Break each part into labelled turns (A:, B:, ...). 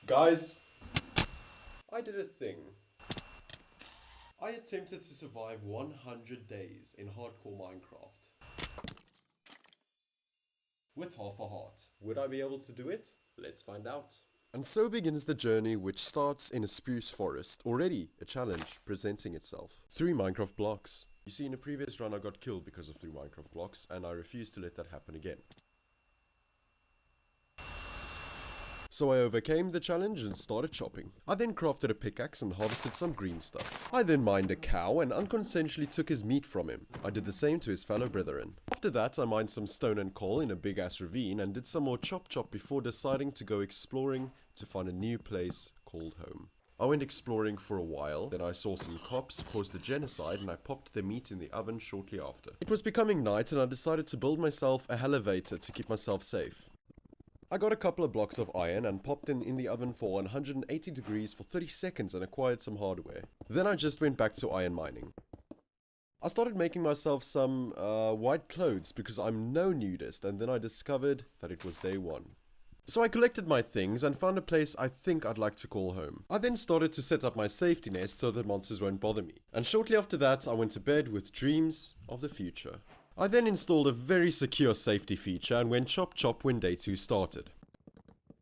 A: Guys, I did a thing. I attempted to survive 100 days in hardcore Minecraft. With half a heart. Would I be able to do it? Let's find out. And so begins the journey, which starts in a spruce forest. Already a challenge presenting itself. 3 Minecraft blocks. You see, in a previous run I got killed because of 3 Minecraft blocks, and I refuse to let that happen again. So I overcame the challenge and started chopping. I then crafted a pickaxe and harvested some green stuff. I then mined a cow and unconsensually took his meat from him. I did the same to his fellow brethren. After that I mined some stone and coal in a big ass ravine and did some more chop before deciding to go exploring to find a new place called home. I went exploring for a while, then I saw some cops, caused a genocide, and I popped the meat in the oven shortly after. It was becoming night and I decided to build myself a elevator to keep myself safe. I got a couple of blocks of iron and popped them in the oven for 180 degrees for 30 seconds and acquired some hardware. Then I just went back to iron mining. I started making myself some white clothes because I'm no nudist, and then I discovered that it was day 1. So I collected my things and found a place I think I'd like to call home. I then started to set up my safety nest so that monsters won't bother me. And shortly after that I went to bed with dreams of the future. I then installed a very secure safety feature and went chop when day 2 started.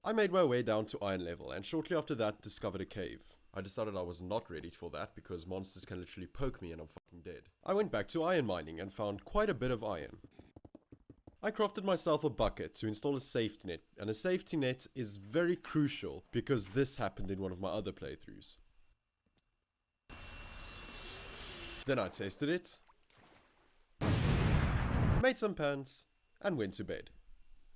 A: I made my way down to iron level and shortly after that discovered a cave. I decided I was not ready for that because monsters can literally poke me and I'm fucking dead. I went back to iron mining and found quite a bit of iron. I crafted myself a bucket to install a safety net, and a safety net is very crucial because this happened in one of my other playthroughs. Then I tested it, made some pants, and went to bed.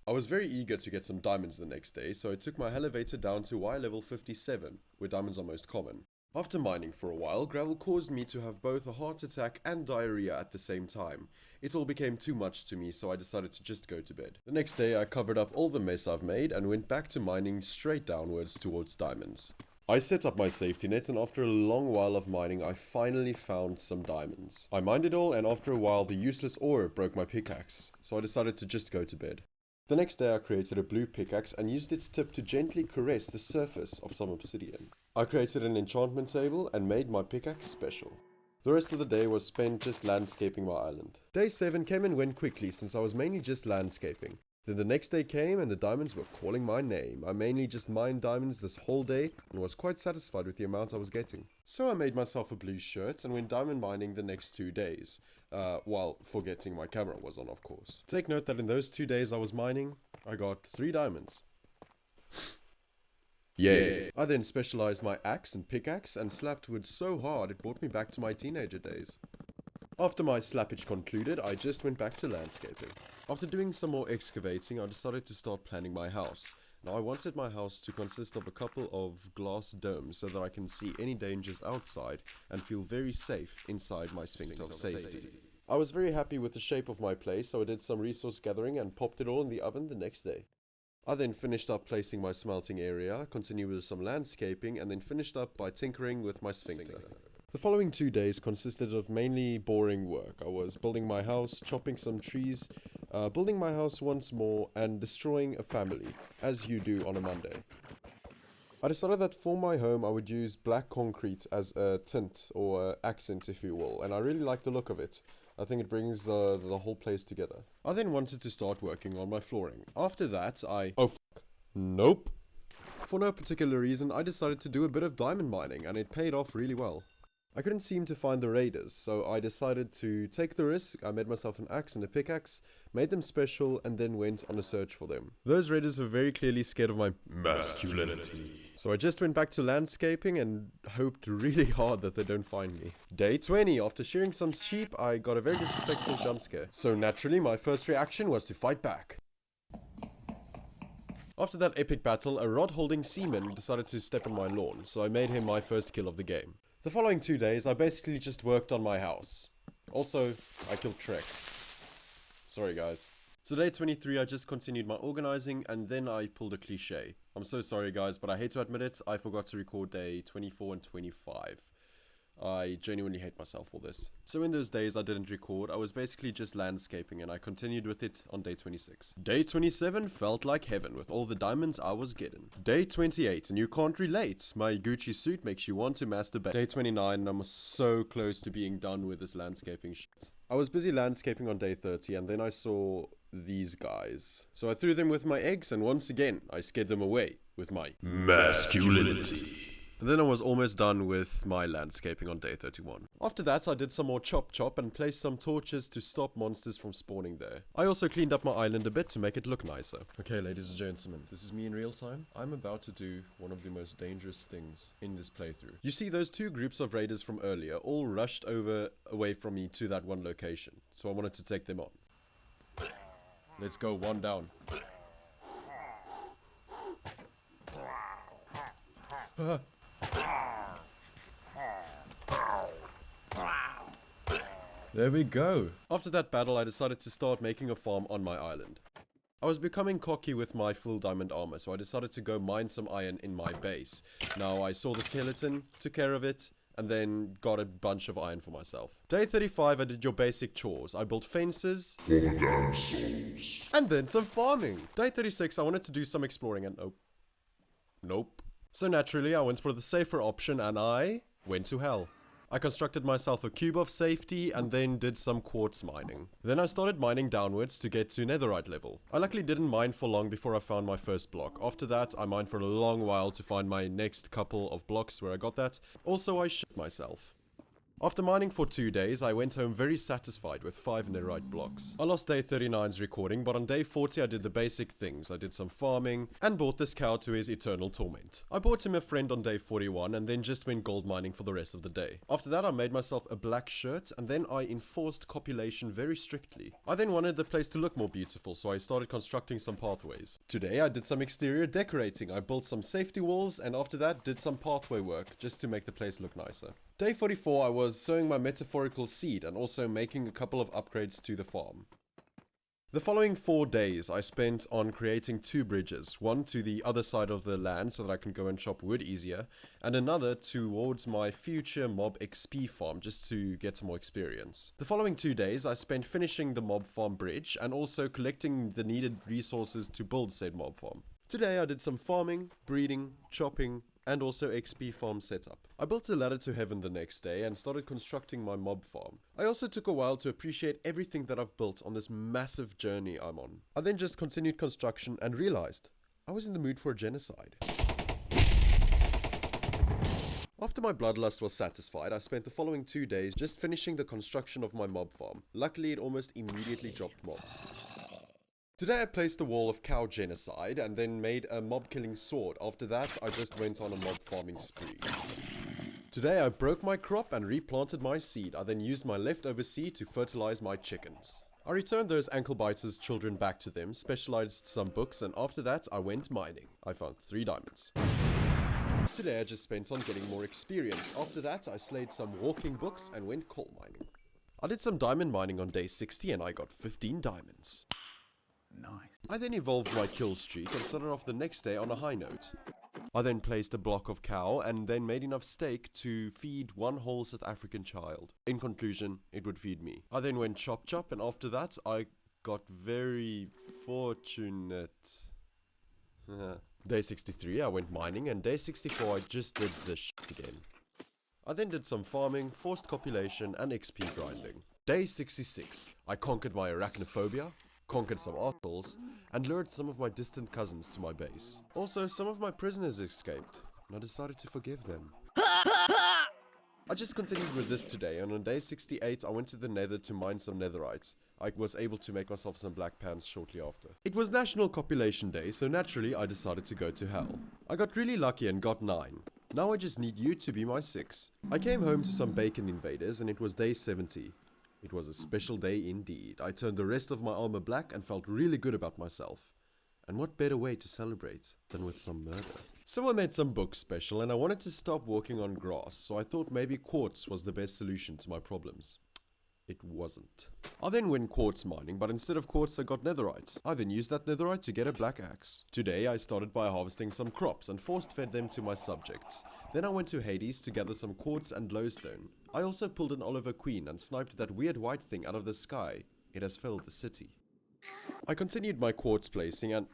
A: I was very eager to get some diamonds the next day, so I took my elevator down to Y level 57, where diamonds are most common. After mining for a while, gravel caused me to have both a heart attack and diarrhea at the same time. It all became too much to me, so I decided to just go to bed. The next day I covered up all the mess I've made and went back to mining straight downwards towards diamonds. I set up my safety net and after a long while of mining I finally found some diamonds. I mined it all and after a while the useless ore broke my pickaxe, so I decided to just go to bed. The next day I created a blue pickaxe and used its tip to gently caress the surface of some obsidian. I created an enchantment table and made my pickaxe special. The rest of the day was spent just landscaping my island. Day 7 came and went quickly since I was mainly just landscaping. Then the next day came and the diamonds were calling my name. I mainly just mined diamonds this whole day and was quite satisfied with the amount I was getting. So I made myself a blue shirt and went diamond mining the next 2 days. While forgetting my camera was on, of course. Take note that in those 2 days I was mining, I got 3 diamonds. Yeah. I then specialized my axe and pickaxe and slapped wood so hard it brought me back to my teenager days. After my slappage concluded, I just went back to landscaping. After doing some more excavating, I decided to start planning my house. Now I wanted my house to consist of a couple of glass domes so that I can see any dangers outside and feel very safe inside my sphincter of safety. I was very happy with the shape of my place, so I did some resource gathering and popped it all in the oven the next day. I then finished up placing my smelting area, continued with some landscaping, and then finished up by tinkering with my sphincter. The following 2 days consisted of mainly boring work. I was building my house, chopping some trees, building my house once more, and destroying a family, as you do on a Monday. I decided that for my home I would use black concrete as a tint, or accent if you will, and I really like the look of it. I think it brings the whole place together. I then wanted to start working on my flooring. After that Nope. For no particular reason, I decided to do a bit of diamond mining, and it paid off really well. I couldn't seem to find the raiders, so I decided to take the risk. I made myself an axe and a pickaxe, made them special, and then went on a search for them. Those raiders were very clearly scared of my masculinity. So I just went back to landscaping and hoped really hard that they don't find me. Day 20, after shearing some sheep, I got a very disrespectful jump scare. So naturally, my first reaction was to fight back. After that epic battle, a rod-holding seaman decided to step on my lawn, so I made him my first kill of the game. The following 2 days, I basically just worked on my house. Also, I killed Trek. Sorry guys. So day 23, I just continued my organizing and then I pulled a cliche. I'm so sorry guys, but I hate to admit it, I forgot to record day 24 and 25. I genuinely hate myself for this. So in those days I didn't record, I was basically just landscaping and I continued with it on day 26. Day 27 felt like heaven with all the diamonds I was getting. Day 28, and you can't relate. My Gucci suit makes you want to masturbate. Day 29, and I'm so close to being done with this landscaping shit. I was busy landscaping on day 30 and then I saw these guys. So I threw them with my eggs and once again I scared them away with my masculinity. And then I was almost done with my landscaping on day 31. After that, I did some more chop and placed some torches to stop monsters from spawning there. I also cleaned up my island a bit to make it look nicer. Okay, ladies and gentlemen, this is me in real time. I'm about to do one of the most dangerous things in this playthrough. You see those two groups of raiders from earlier all rushed away from me to that one location. So I wanted to take them on. Let's go, one down. There we go. After that battle, I decided to start making a farm on my island. I was becoming cocky with my full diamond armor, so I decided to go mine some iron in my base. Now, I saw the skeleton, took care of it, and then got a bunch of iron for myself. Day 35, I did your basic chores. I built fences. For the damn souls. And then some farming. Day 36, I wanted to do some exploring and nope. So naturally, I went for the safer option and I went to hell. I constructed myself a cube of safety and then did some quartz mining. Then I started mining downwards to get to netherite level. I luckily didn't mine for long before I found my first block. After that, I mined for a long while to find my next couple of blocks where I got that. Also, I shit myself. After mining for 2 days, I went home very satisfied with 5 netherite blocks. I lost day 39's recording, but on day 40 I did the basic things. I did some farming and bought this cow to his eternal torment. I bought him a friend on day 41 and then just went gold mining for the rest of the day. After that I made myself a black shirt and then I enforced copulation very strictly. I then wanted the place to look more beautiful, so I started constructing some pathways. Today I did some exterior decorating. I built some safety walls and after that did some pathway work just to make the place look nicer. Day 44 I was sowing my metaphorical seed and also making a couple of upgrades to the farm. The following 4 days I spent on creating 2 bridges, one to the other side of the land so that I can go and chop wood easier, and another towards my future mob XP farm just to get some more experience. The following 2 days I spent finishing the mob farm bridge and also collecting the needed resources to build said mob farm. Today I did some farming, breeding, chopping, and also XP farm setup. I built a ladder to heaven the next day and started constructing my mob farm. I also took a while to appreciate everything that I've built on this massive journey I'm on. I then just continued construction and realized I was in the mood for a genocide. After my bloodlust was satisfied, I spent the following 2 days just finishing the construction of my mob farm. Luckily, it almost immediately dropped mobs. Today I placed a wall of cow genocide and then made a mob killing sword. After that I just went on a mob farming spree. Today I broke my crop and replanted my seed. I then used my leftover seed to fertilize my chickens. I returned those ankle biters' children back to them, specialized some books, and after that I went mining. I found 3 diamonds. Today I just spent on getting more experience. After that I slayed some walking books and went coal mining. I did some diamond mining on day 60 and I got 15 diamonds. Nice. I then evolved my kill streak and started off the next day on a high note. I then placed a block of cow and then made enough steak to feed 1 whole South African child. In conclusion, it would feed me. I then went chop and after that I got very fortunate. Day 63 I went mining and day 64 I just did this shit again. I then did some farming, forced copulation and XP grinding. Day 66 I conquered my arachnophobia, conquered some arseholes, and lured some of my distant cousins to my base. Also, some of my prisoners escaped, and I decided to forgive them. I just continued with this today, and on day 68 I went to the Nether to mine some netherites. I was able to make myself some black pants shortly after. It was National Copulation Day, so naturally I decided to go to hell. I got really lucky and got 9. Now I just need you to be my 6. I came home to some bacon invaders and it was day 70. It was a special day indeed. I turned the rest of my armor black and felt really good about myself. And what better way to celebrate than with some murder? So I made some books special and I wanted to stop walking on grass, so I thought maybe quartz was the best solution to my problems. it wasn't. I then went quartz mining, but instead of quartz I got netherite. I then used that netherite to get a black axe. Today I started by harvesting some crops and force fed them to my subjects. Then I went to Hades to gather some quartz and glowstone. I also pulled an Oliver Queen and sniped that weird white thing out of the sky. It has filled the city. I continued my quartz placing and...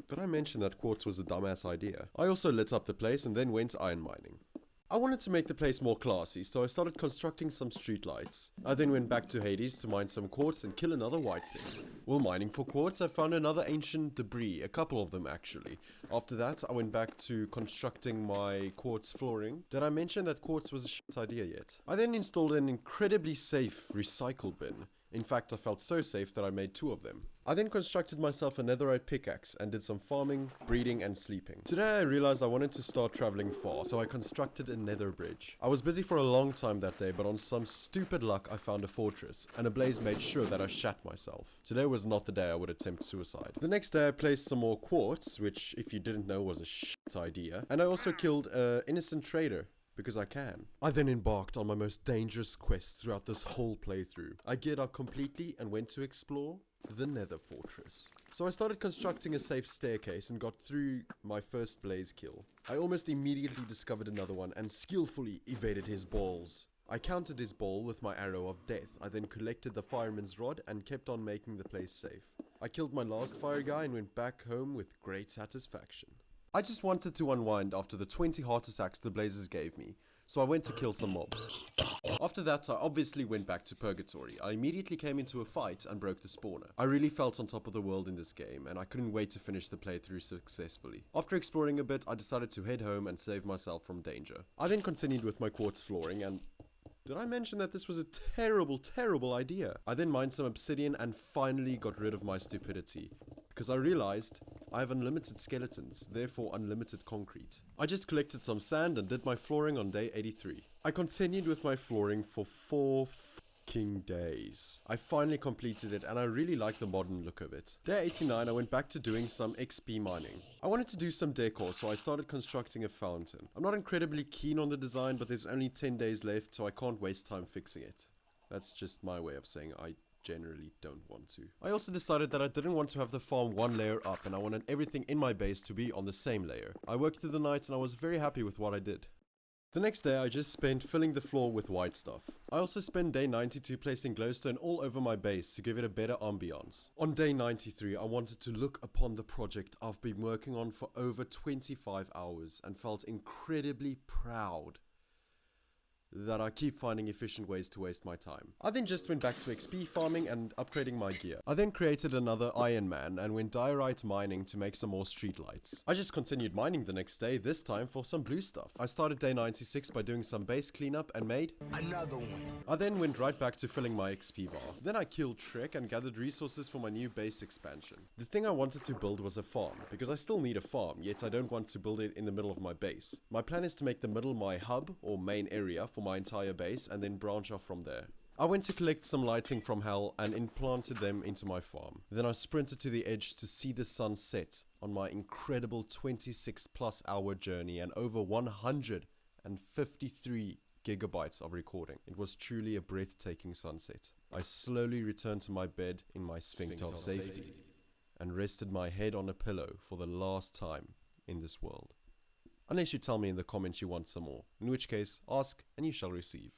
A: Did I mention that quartz was a dumbass idea? I also lit up the place and then went iron mining. I wanted to make the place more classy, so I started constructing some streetlights. I then went back to Hades to mine some quartz and kill another white thing. While mining for quartz, I found another ancient debris, a couple of them actually. After that, I went back to constructing my quartz flooring. Did I mention that quartz was a shit idea yet? I then installed an incredibly safe recycle bin. In fact, I felt so safe that I made 2 of them. I then constructed myself a netherite pickaxe and did some farming, breeding and sleeping. Today I realized I wanted to start traveling far, so I constructed a nether bridge. I was busy for a long time that day, but on some stupid luck I found a fortress, and a blaze made sure that I shat myself. Today was not the day I would attempt suicide. The next day I placed some more quartz, which if you didn't know was a shit idea, and I also killed an innocent trader. Because I can. I then embarked on my most dangerous quest throughout this whole playthrough. I geared up completely and went to explore the Nether Fortress. So I started constructing a safe staircase and got through my first blaze kill. I almost immediately discovered another one and skillfully evaded his balls. I countered his ball with my arrow of death. I then collected the fireman's rod and kept on making the place safe. I killed my last fire guy and went back home with great satisfaction. I just wanted to unwind after the 20 heart attacks the blazes gave me, so I went to kill some mobs. After that, I obviously went back to Purgatory. I immediately came into a fight and broke the spawner. I really felt on top of the world in this game, and I couldn't wait to finish the playthrough successfully. After exploring a bit, I decided to head home and save myself from danger. I then continued with my quartz flooring and... Did I mention that this was a terrible, terrible idea? I then mined some obsidian and finally got rid of my stupidity. Because I realized I have unlimited skeletons, therefore unlimited concrete. I just collected some sand and did my flooring on day 83. I continued with my flooring for 4 fucking days. I finally completed it and I really like the modern look of it. Day 89 I went back to doing some XP mining. I wanted to do some decor, so I started constructing a fountain. I'm not incredibly keen on the design, but there's only 10 days left, so I can't waste time fixing it. That's just my way of saying I generally don't want to. I also decided that I didn't want to have the farm 1 layer up and I wanted everything in my base to be on the same layer. I worked through the night and I was very happy with what I did. The next day I just spent filling the floor with white stuff. I also spent day 92 placing glowstone all over my base to give it a better ambiance. On day 93 I wanted to look upon the project I've been working on for over 25 hours and felt incredibly proud that I keep finding efficient ways to waste my time. I then just went back to XP farming and upgrading my gear. I then created another Iron Man and went diorite mining to make some more streetlights. I just continued mining the next day, this time for some blue stuff. I started day 96 by doing some base cleanup and made another one. I then went right back to filling my XP bar. Then I killed Shrek and gathered resources for my new base expansion. The thing I wanted to build was a farm, because I still need a farm, yet I don't want to build it in the middle of my base. My plan is to make the middle my hub or main area for my entire base and then branch off from there. I went to collect some lighting from hell and implanted them into my farm. Then I sprinted to the edge to see the sun set on my incredible 26+ hour journey and over 153 gigabytes of recording. It was truly a breathtaking sunset. I slowly returned to my bed in my sphincter of safety and rested my head on a pillow for the last time in this world. Unless you tell me in the comments you want some more, in which case, ask and you shall receive.